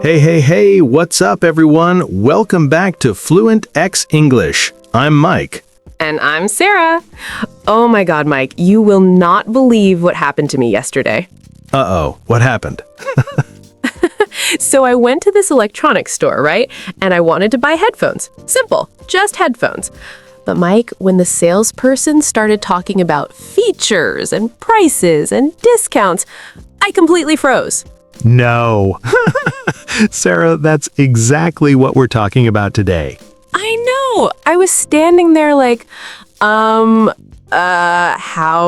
Hey, what's up, everyone? Welcome back to Fluentx English. I'm Mike. And I'm Sarah. Oh my God, Mike, you will not believe what happened to me yesterday. Uh-oh, what happened? So I went to this electronics store, right? And I wanted to buy headphones. Simple, just headphones. But Mike, when the salesperson started talking about features and prices and discounts, I completely froze. No. Sarah, that's exactly what we're talking about today. I know. I was standing there like, how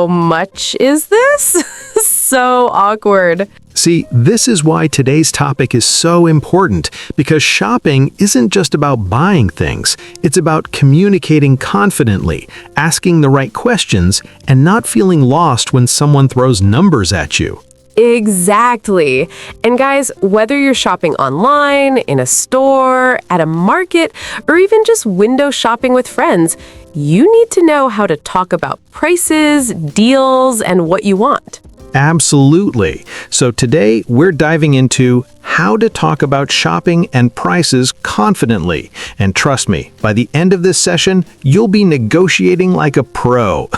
much is this? So awkward. See, this is why today's topic is so important, because shopping isn't just about buying things. It's about communicating confidently, asking the right questions, and not feeling lost when someone throws numbers at you. Exactly. And guys, whether you're shopping online, in a store, at a market, or even just window shopping with friends, you need to know how to talk about prices, deals, and what you want. Absolutely. So today we're diving into how to talk about shopping and prices confidently. And trust me, by the end of this session, you'll be negotiating like a pro.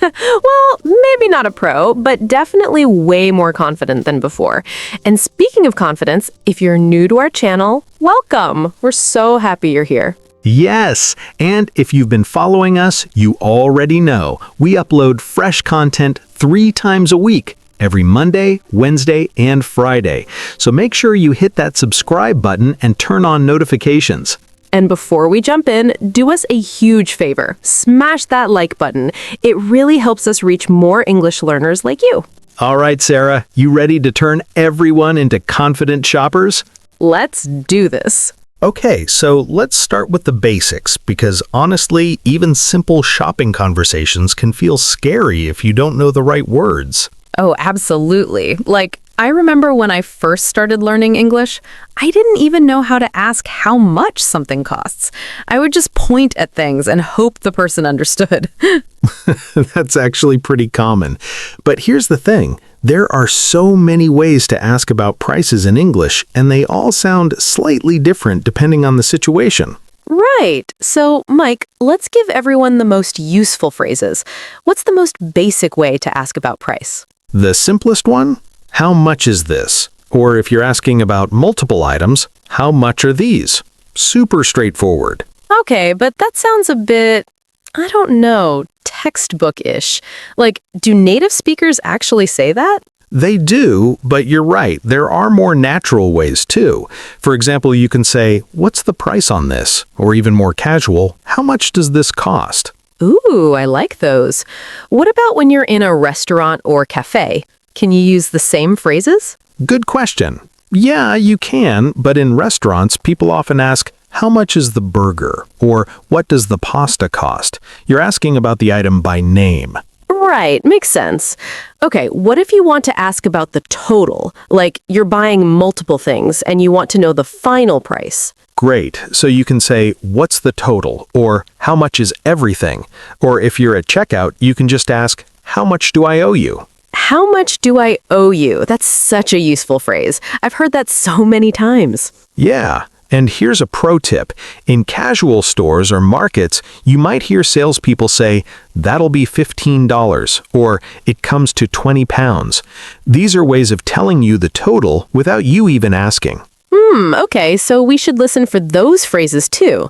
Well, maybe not a pro, but definitely way more confident than before. And speaking of confidence, if you're new to our channel, welcome. We're so happy you're here. Yes, and if you've been following us, you already know we upload fresh content 3 times a week, every Monday, Wednesday, and Friday. So make sure you hit that subscribe button and turn on notifications. And before we jump in, do us a huge favor. Smash that like button. It really helps us reach more English learners like you. All right, Sarah, you ready to turn everyone into confident shoppers? Let's do this. Okay, so let's start with the basics, because honestly, even simple shopping conversations can feel scary if you don't know the right words. Oh, absolutely. Like, I remember when I first started learning English, I didn't even know how to ask how much something costs. I would just point at things and hope the person understood. That's actually pretty common. But here's the thing. There are so many ways to ask about prices in English, and they all sound slightly different depending on the situation. Right. So, Mike, let's give everyone the most useful phrases. What's the most basic way to ask about price? The simplest one? How much is this? Or if you're asking about multiple items, how much are these? Super straightforward. Okay, but that sounds a bit, I don't know, textbook-ish. Like, do native speakers actually say that? They do, but you're right. There are more natural ways too. For example, you can say, "What's the price on this?" Or even more casual, "How much does this cost?" Ooh, I like those. What about when you're in a restaurant or cafe? Can you use the same phrases? Good question. Yeah, you can, but in restaurants, people often ask, "How much is the burger?" Or "What does the pasta cost?" You're asking about the item by name. Right, makes sense. Okay, what if you want to ask about the total? Like, you're buying multiple things and you want to know the final price. Great. So you can say, "What's the total?" Or "How much is everything?" Or if you're at checkout, you can just ask, "How much do I owe you?" How much do I owe you? That's such a useful phrase. I've heard that so many times. Yeah. And here's a pro tip. In casual stores or markets, you might hear salespeople say, "That'll be $15, or "It comes to 20 pounds. These are ways of telling you the total without you even asking. Okay, so we should listen for those phrases too.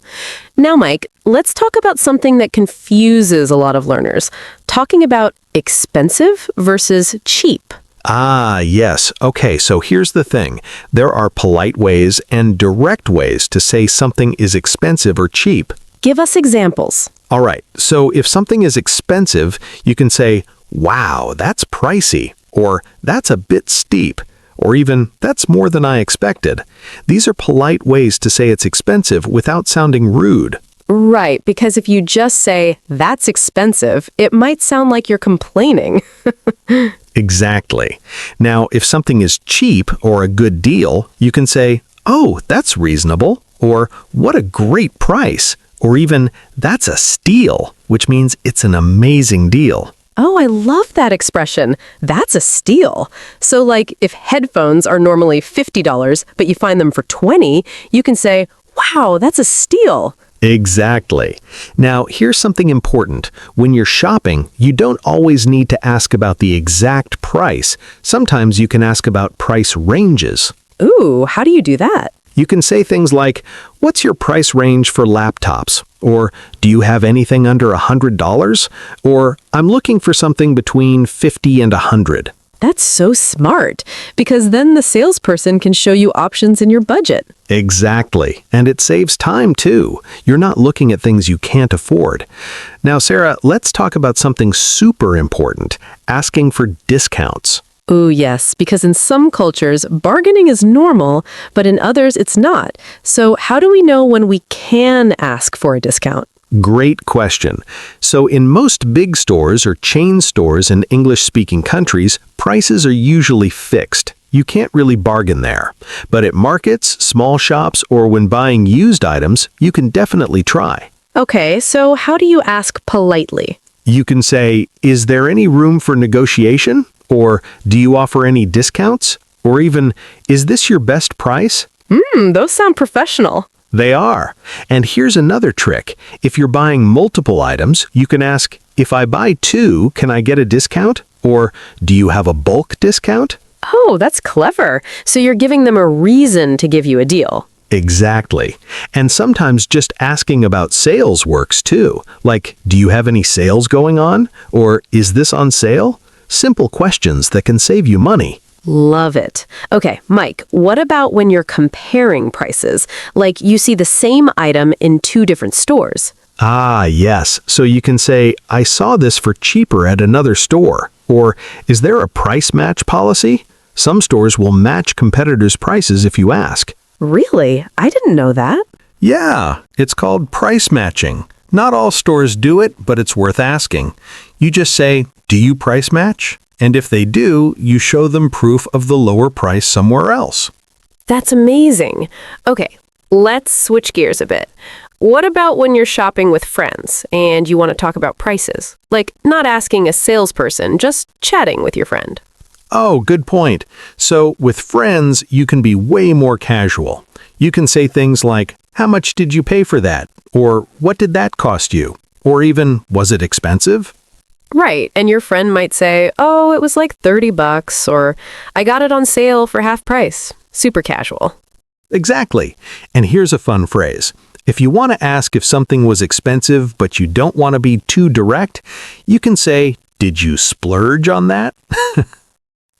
Now, Mike, let's talk about something that confuses a lot of learners. Talking about expensive versus cheap. Ah, yes. Okay, so here's the thing. There are polite ways and direct ways to say something is expensive or cheap. Give us examples. All right, so if something is expensive, you can say, "Wow, that's pricey," or "That's a bit steep," or even, "That's more than I expected." These are polite ways to say it's expensive without sounding rude. Right, because if you just say, "That's expensive," it might sound like you're complaining. Exactly. Now, if something is cheap or a good deal, you can say, "Oh, that's reasonable," or "What a great price," or even, "That's a steal," which means it's an amazing deal. Oh, I love that expression. That's a steal. So like if headphones are normally $50, but you find them for 20, you can say, wow, that's a steal. Exactly. Now, here's something important. When you're shopping, you don't always need to ask about the exact price. Sometimes you can ask about price ranges. Ooh, how do you do that? You can say things like, what's your price range for laptops? Or, do you have anything under $100? Or, I'm looking for something between $50 and $100. That's so smart, because then the salesperson can show you options in your budget. Exactly. And it saves time, too. You're not looking at things you can't afford. Now, Sarah, let's talk about something super important, asking for discounts. Ooh, yes, because in some cultures, bargaining is normal, but in others, it's not. So how do we know when we can ask for a discount? Great question. So in most big stores or chain stores in English-speaking countries, prices are usually fixed. You can't really bargain there. But at markets, small shops, or when buying used items, you can definitely try. Okay, so how do you ask politely? You can say, is there any room for negotiation? Or, do you offer any discounts? Or even, is this your best price? Those sound professional. They are. And here's another trick. If you're buying multiple items, you can ask, if I buy 2, can I get a discount? Or, do you have a bulk discount? Oh, that's clever. So you're giving them a reason to give you a deal. Exactly. And sometimes just asking about sales works too. Like, do you have any sales going on? Or, is this on sale? Simple questions that can save you money. Love it. Okay, Mike, what about when you're comparing prices? Like you see the same item in 2 different stores. Ah, yes. So you can say, I saw this for cheaper at another store. Or, is there a price match policy? Some stores will match competitors' prices if you ask. Really? I didn't know that. Yeah, it's called price matching. Not all stores do it, but it's worth asking. You just say, do you price match? And if they do, you show them proof of the lower price somewhere else. That's amazing. Okay, let's switch gears a bit. What about when you're shopping with friends and you want to talk about prices? Like not asking a salesperson, just chatting with your friend. Oh, good point. So with friends, you can be way more casual. You can say things like, how much did you pay for that? Or what did that cost you? Or even, was it expensive? Right, and your friend might say, oh, it was like $30, or I got it on sale for half price. Super casual. Exactly. And here's a fun phrase. If you want to ask if something was expensive, but you don't want to be too direct, you can say, did you splurge on that?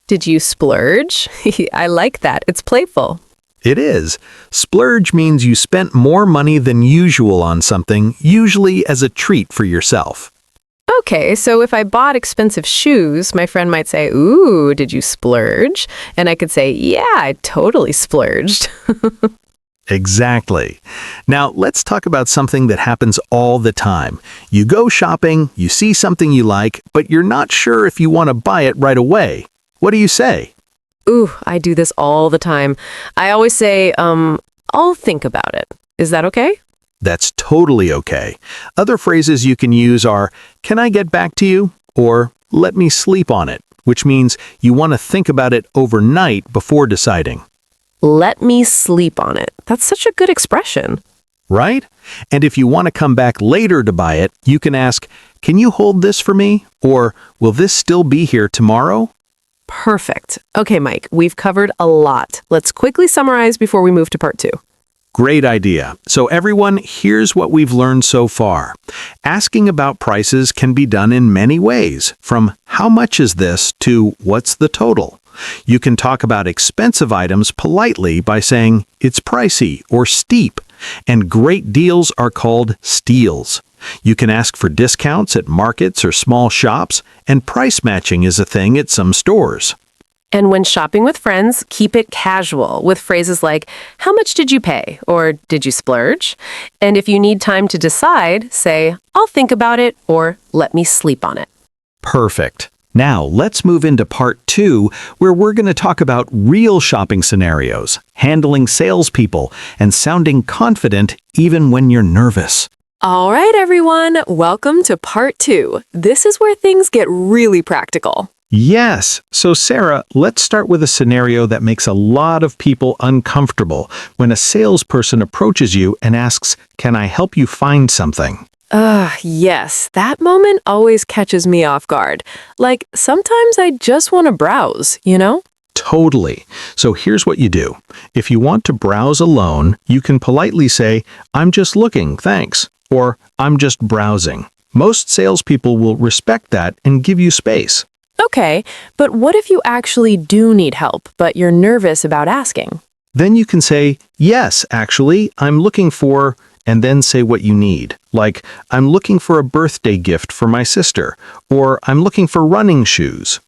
Did you splurge? I like that. It's playful. It is. Splurge means you spent more money than usual on something, usually as a treat for yourself. Okay, so if I bought expensive shoes, my friend might say, ooh, did you splurge? And I could say, yeah, I totally splurged. Exactly. Now, let's talk about something that happens all the time. You go shopping, you see something you like, but you're not sure if you want to buy it right away. What do you say? Ooh, I do this all the time. I always say, I'll think about it. Is that okay? That's totally okay. Other phrases you can use are, can I get back to you? Or, let me sleep on it, which means you want to think about it overnight before deciding. Let me sleep on it. That's such a good expression. Right? And if you want to come back later to buy it, you can ask, can you hold this for me? Or, will this still be here tomorrow? Perfect. Okay, Mike, we've covered a lot. Let's quickly summarize before we move to part 2. Great idea. So everyone, here's what we've learned so far. Asking about prices can be done in many ways, from how much is this to what's the total. You can talk about expensive items politely by saying it's pricey or steep, and great deals are called steals. You can ask for discounts at markets or small shops, and price matching is a thing at some stores. And when shopping with friends, keep it casual with phrases like, how much did you pay? Or did you splurge? And if you need time to decide, say, I'll think about it, or let me sleep on it. Perfect. Now, let's move into part 2, where we're going to talk about real shopping scenarios, handling salespeople, and sounding confident even when you're nervous. All right, everyone, welcome to part 2. This is where things get really practical. Yes. So, Sarah, let's start with a scenario that makes a lot of people uncomfortable when a salesperson approaches you and asks, "Can I help you find something?" Yes, that moment always catches me off guard. Like, sometimes I just want to browse, you know? Totally. So here's what you do. If you want to browse alone, you can politely say, "I'm just looking, thanks," or "I'm just browsing." Most salespeople will respect that and give you space. Okay, but what if you actually do need help, but you're nervous about asking? Then you can say, "Yes, actually, I'm looking for," and then say what you need. Like, "I'm looking for a birthday gift for my sister," or "I'm looking for running shoes."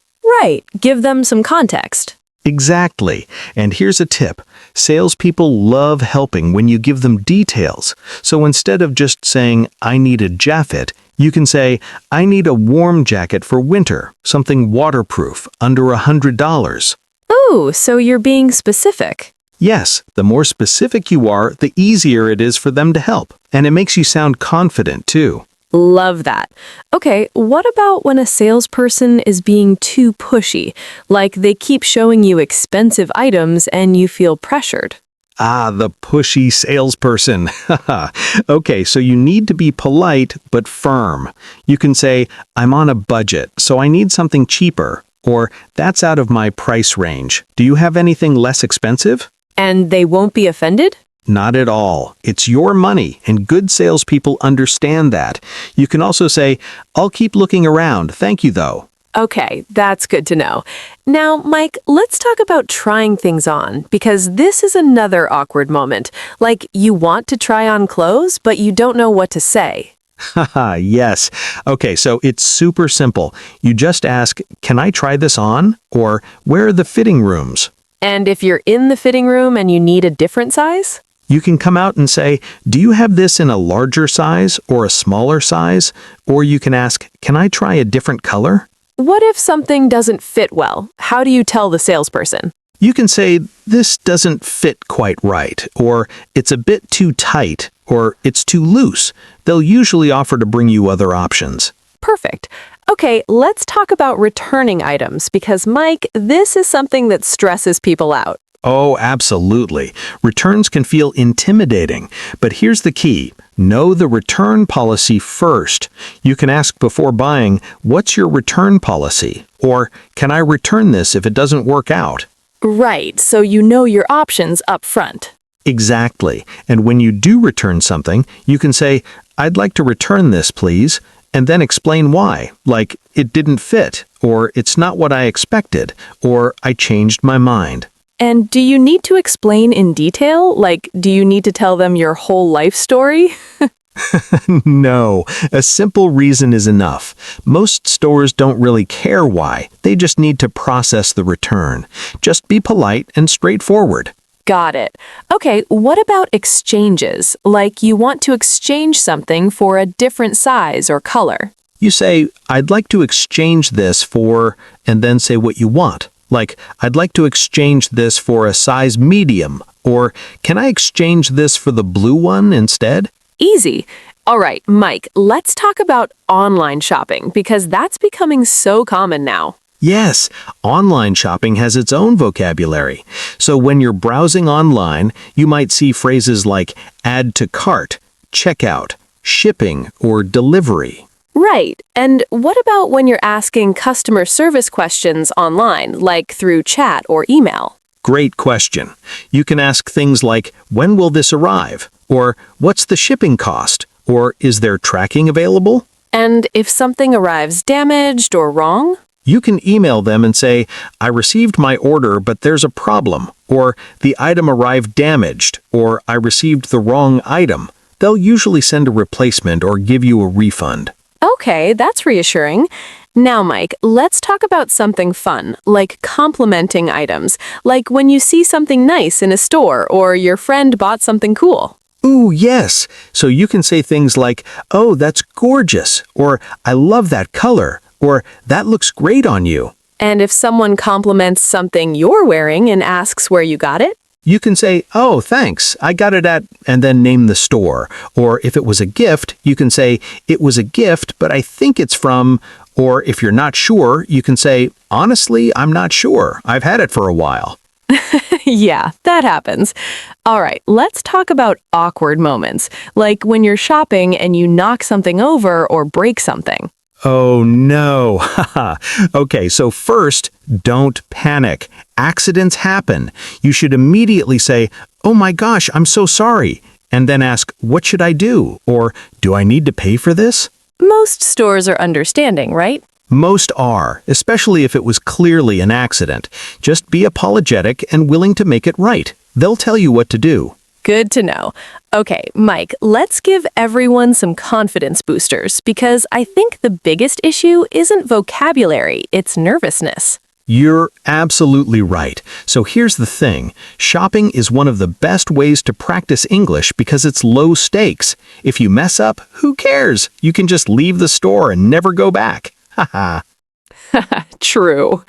Right, give them some context. Exactly. And here's a tip. Salespeople love helping when you give them details. So instead of just saying, "I need a jacket," you can say, "I need a warm jacket for winter, something waterproof, under $100. Oh, so you're being specific. Yes, the more specific you are, the easier it is for them to help. And it makes you sound confident, too. Love that. Okay, what about when a salesperson is being too pushy? Like they keep showing you expensive items and you feel pressured. Ah, the pushy salesperson. Okay, so you need to be polite but firm. You can say, "I'm on a budget, so I need something cheaper," or "That's out of my price range. Do you have anything less expensive?" And they won't be offended? Not at all. It's your money, and good salespeople understand that. You can also say, "I'll keep looking around, thank you though." Okay, that's good to know. Now, Mike, let's talk about trying things on, because this is another awkward moment. Like you want to try on clothes, but you don't know what to say. Haha, yes. Okay, so it's super simple. You just ask, "Can I try this on?" Or "Where are the fitting rooms?" And if you're in the fitting room and you need a different size? You can come out and say, "Do you have this in a larger size or a smaller size?" Or you can ask, "Can I try a different color?" What if something doesn't fit well? How do you tell the salesperson? You can say, "This doesn't fit quite right," or "It's a bit too tight," or "It's too loose." They'll usually offer to bring you other options. Perfect. Okay, let's talk about returning items because, Mike, this is something that stresses people out. Oh, absolutely. Returns can feel intimidating, but here's the key. Know the return policy first. You can ask before buying, "What's your return policy?" Or "Can I return this if it doesn't work out?" Right, so you know your options up front. Exactly. And when you do return something, you can say, "I'd like to return this, please," and then explain why, like "It didn't fit," or "It's not what I expected," or "I changed my mind." And do you need to explain in detail? Like, do you need to tell them your whole life story? No, a simple reason is enough. Most stores don't really care why. They just need to process the return. Just be polite and straightforward. Got it. Okay, what about exchanges? Like you want to exchange something for a different size or color. You say, "I'd like to exchange this for," and then say what you want. Like, "I'd like to exchange this for a size medium," or "Can I exchange this for the blue one instead?" Easy. All right, Mike, let's talk about online shopping because that's becoming so common now. Yes, online shopping has its own vocabulary. So when you're browsing online, you might see phrases like "add to cart," "checkout," "shipping," or "delivery." Right. And what about when you're asking customer service questions online, like through chat or email? Great question. You can ask things like, "When will this arrive?" Or "What's the shipping cost?" Or "Is there tracking available?" And if something arrives damaged or wrong? You can email them and say, "I received my order, but there's a problem," or "The item arrived damaged," or "I received the wrong item." They'll usually send a replacement or give you a refund. Okay, that's reassuring. Now, Mike, let's talk about something fun, like complimenting items, like when you see something nice in a store or your friend bought something cool. Ooh, yes. So you can say things like, "Oh, that's gorgeous," or "I love that color," or "That looks great on you." And if someone compliments something you're wearing and asks where you got it? You can say, "Oh, thanks, I got it at," and then name the store. Or if it was a gift, you can say, "It was a gift, but I think it's from," or if you're not sure, you can say, "Honestly, I'm not sure. I've had it for a while." Yeah, that happens. All right, let's talk about awkward moments, like when you're shopping and you knock something over or break something. Oh no. Okay, so first, don't panic. Accidents happen. You should immediately say, "Oh my gosh, I'm so sorry." And then ask, "What should I do?" Or, "Do I need to pay for this?" Most stores are understanding, right? Most are, especially if it was clearly an accident. Just be apologetic and willing to make it right. They'll tell you what to do. Good to know. Okay, Mike, let's give everyone some confidence boosters because I think the biggest issue isn't vocabulary, it's nervousness. You're absolutely right. So here's the thing. Shopping is one of the best ways to practice English because it's low stakes. If you mess up, who cares? You can just leave the store and never go back. Haha. True.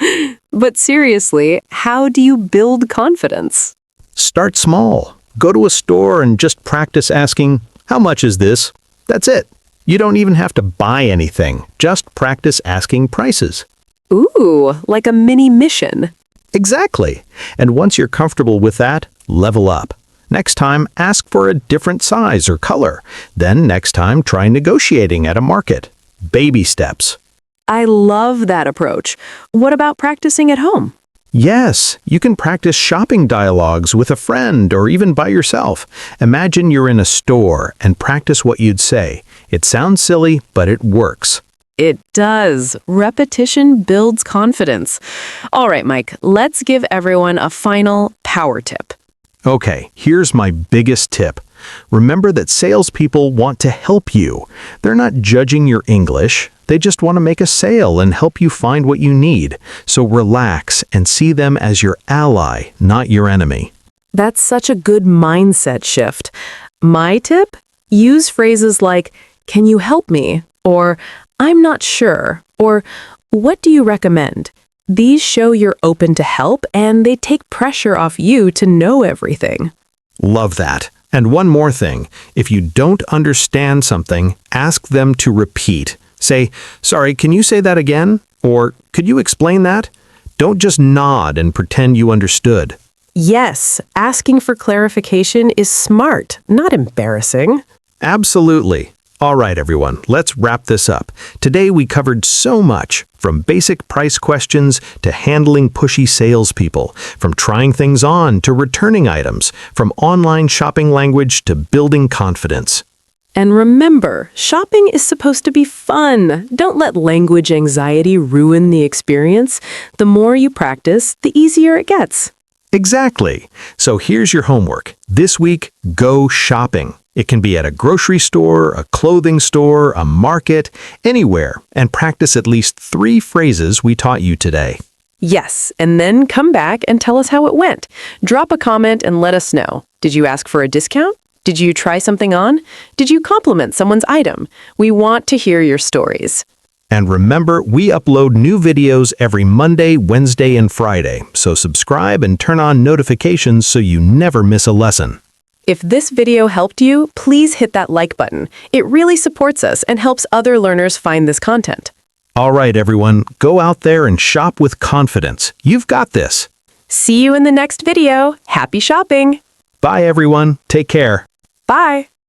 But seriously, how do you build confidence? Start small. Go to a store and just practice asking, "How much is this?" That's it. You don't even have to buy anything. Just practice asking prices. Ooh, like a mini mission. Exactly. And once you're comfortable with that, level up. Next time, ask for a different size or color. Then next time, try negotiating at a market. Baby steps. I love that approach. What about practicing at home? Yes, you can practice shopping dialogues with a friend or even by yourself. Imagine you're in a store and practice what you'd say. It sounds silly, but it works. It does. Repetition builds confidence. All right, Mike, let's give everyone a final power tip. Okay, here's my biggest tip. Remember that salespeople want to help you. They're not judging your English. They just want to make a sale and help you find what you need. So relax and see them as your ally, not your enemy. That's such a good mindset shift. My tip? Use phrases like, "Can you help me?" or "I'm not sure," or "What do you recommend?" These show you're open to help and they take pressure off you to know everything. Love that. And one more thing. If you don't understand something, ask them to repeat. Say, "Sorry, can you say that again?" Or, "Could you explain that?" Don't just nod and pretend you understood. Yes, asking for clarification is smart, not embarrassing. Absolutely. All right, everyone, let's wrap this up. Today we covered so much, from basic price questions to handling pushy salespeople, from trying things on to returning items, from online shopping language to building confidence. And remember, shopping is supposed to be fun. Don't let language anxiety ruin the experience. The more you practice, the easier it gets. Exactly. So here's your homework. This week, go shopping. It can be at a grocery store, a clothing store, a market, anywhere, and practice at least 3 phrases we taught you today. Yes, and then come back and tell us how it went. Drop a comment and let us know. Did you ask for a discount? Did you try something on? Did you compliment someone's item? We want to hear your stories. And remember, we upload new videos every Monday, Wednesday, and Friday, so subscribe and turn on notifications so you never miss a lesson. If this video helped you, please hit that like button. It really supports us and helps other learners find this content. All right, everyone, go out there and shop with confidence. You've got this. See you in the next video. Happy shopping! Bye, everyone. Take care. Bye!